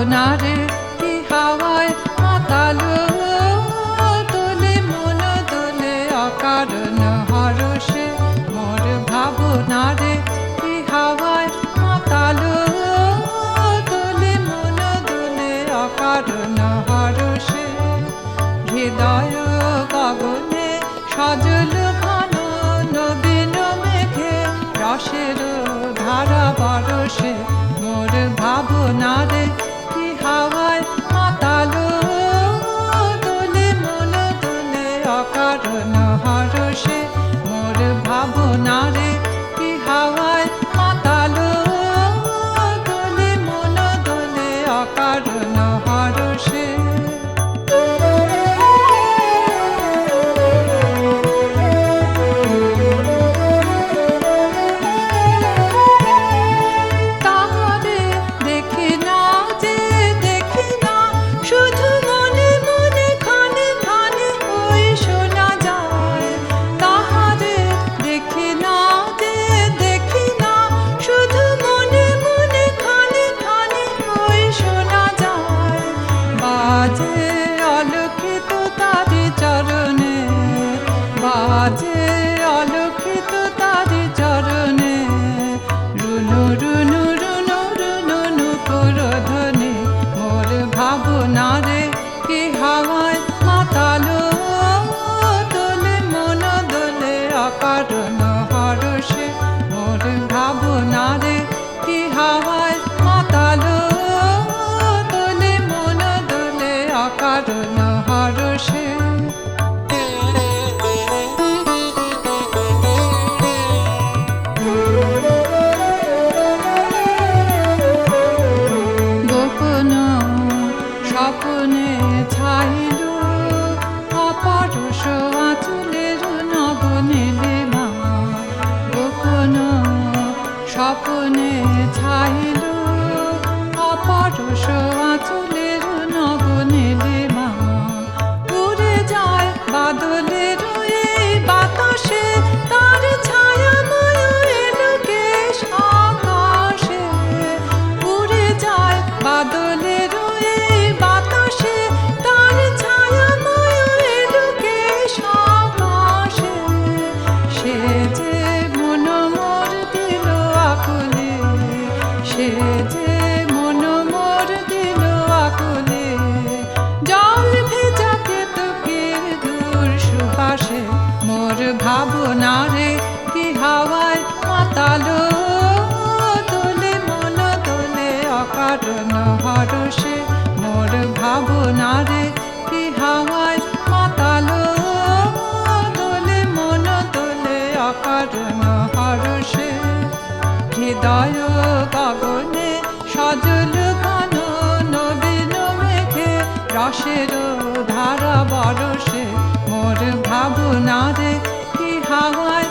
ভাবনারে কি হাওয়ায় মাতালো তোলে মন দোলে অকারণ হরষে মোর ভাবনারে কি হাওয়ায় মাতালো তোলে মন দোলে অকারণ হরষে হৃদয় গগনে সজল ঘন নবীন মেঘে রসের ধারা বরষে মোর ভাবনারে কি হাওয়ায় মাতালো দোলে মন দোলে অকারণ হরষে মোর ভাবনারে কি হাওয়ায় মাতালো দোলে মন দোলে অকারণ হরষে বাজে অলক্ষিত তারি চরণে রুনু রুনু রুনু রুনু নুপুর ধ্বনি মোর ভাবনারে কি হাওয়ায় মাতালো তোলে মন দোলে অকারণ হরষে মোর ভাবনারে কি হাওয়ায় মাতালো তোলে মন দোলে অকারণ হরষে স্বপ্নে ছাইল অপরশ আঁচলের নবনীলিমা গোপন স্বপ্নে ছাইল অপরশ আঁচলের নবনীলিমা উড়ে যায় বাদলের এই বাতাসে তার ছায়াময় এলোকেশ আকাশে উড়ে যায় বাদলের সে যে মন মোর দিল আকুলে জল ভেজা কেতকীর দূর সুবাসে মোর ভাবনারে কি হাওয়ায় মাতালো তোলে মন দোলে অকারণ হরষে মোর ভাবনারে কি হাওয়ায় মাতালো তোলে মন দোলে অকারণ হরষে হৃদয় গগনে সজল ঘন নবীন মেঘে রসের ধারা বরষে মোর ভাবনারে কি হাওয়ায়